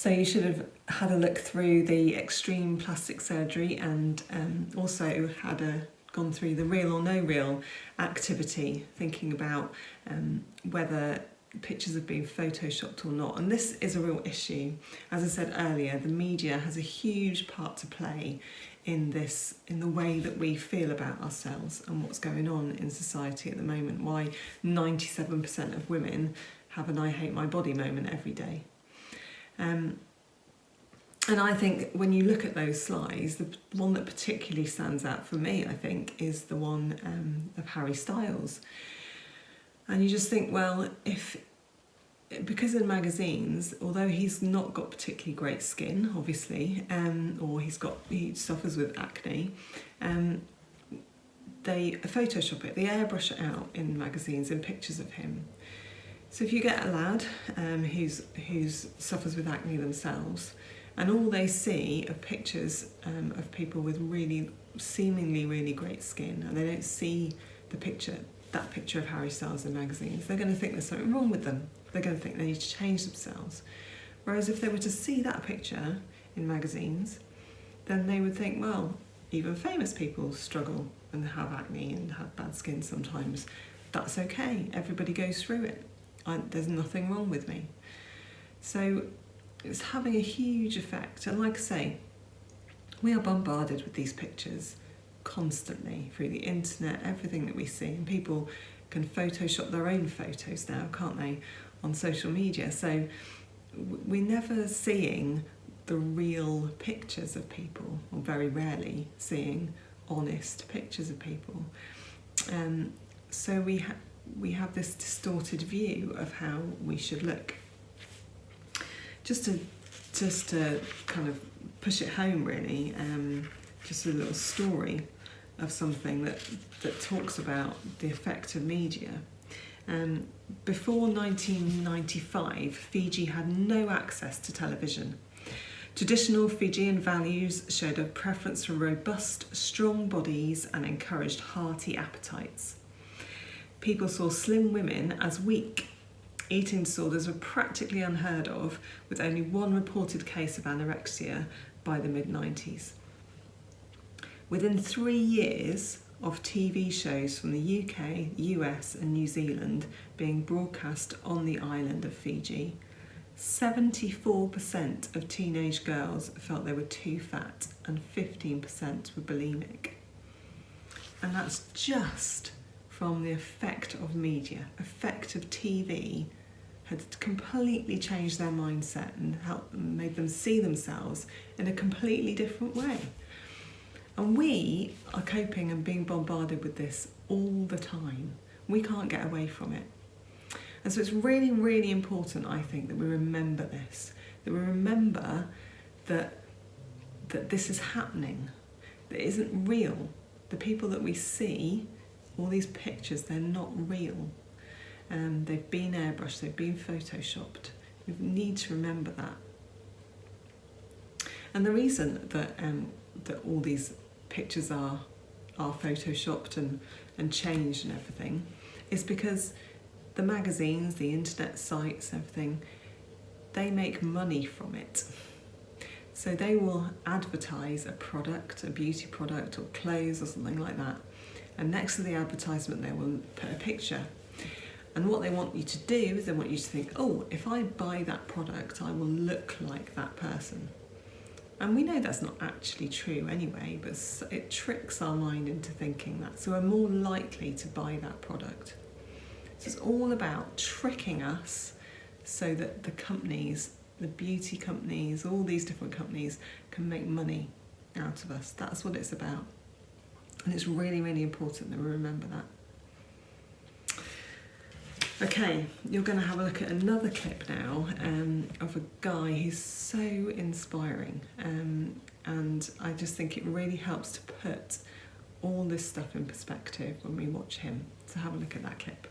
So you should have had a look through the extreme plastic surgery and also gone through the real or no real activity, thinking about whether pictures have been photoshopped or not. And this is a real issue. As I said earlier, the media has a huge part to play in this, in the way that we feel about ourselves and what's going on in society at the moment. Why 97% of women have an I hate my body moment every day. And I think when you look at those slides, the one that particularly stands out for me, I think, is the one of Harry Styles. And you just think, well, because in magazines, although he's not got particularly great skin, obviously, or he suffers with acne, they Photoshop it, they airbrush it out in magazines and pictures of him. So if you get a lad who suffers with acne themselves, and all they see are pictures of people with seemingly really great skin, and they don't see that picture of Harry Styles in magazines, they're going to think there's something wrong with them. They're going to think they need to change themselves. Whereas if they were to see that picture in magazines, then they would think, well, even famous people struggle and have acne and have bad skin sometimes. That's okay, everybody goes through it. There's nothing wrong with me. So it's having a huge effect. And like I say, we are bombarded with these pictures constantly through the internet, everything that we see. And people can Photoshop their own photos now, can't they, on social media. So we're never seeing the real pictures of people, or very rarely seeing honest pictures of people. So we have this distorted view of how we should look. Just to kind of push it home, really, just a little story of something that talks about the effect of media. Before 1995, Fiji had no access to television. Traditional Fijian values showed a preference for robust, strong bodies and encouraged hearty appetites. People saw slim women as weak. Eating disorders were practically unheard of, with only one reported case of anorexia by the mid-90s. Within 3 years of TV shows from the UK, US and New Zealand being broadcast on the island of Fiji, 74% of teenage girls felt they were too fat and 15% were bulimic. And that's just from the effect of media, effect of TV, had completely changed their mindset and made them see themselves in a completely different way. And we are coping and being bombarded with this all the time. We can't get away from it. And so it's really, really important, I think, that we remember this, that we remember that this is happening, that it isn't real. The people that we see, all these pictures, they're not real. They've been airbrushed, they've been photoshopped. We need to remember that. And the reason that all these pictures are photoshopped and changed and everything is because the magazines, the internet sites, everything, they make money from it. So they will advertise a product, a beauty product or clothes or something like that. And next to the advertisement, they will put a picture. And what they want you to do is they want you to think, oh, if I buy that product, I will look like that person. And we know that's not actually true anyway, but it tricks our mind into thinking that. So we're more likely to buy that product. So it's all about tricking us so that the companies, the beauty companies, all these different companies can make money out of us. That's what it's about. And it's really, really important that we remember that. Okay, you're going to have a look at another clip now of a guy who's so inspiring, and I just think it really helps to put all this stuff in perspective when we watch him. So have a look at that clip.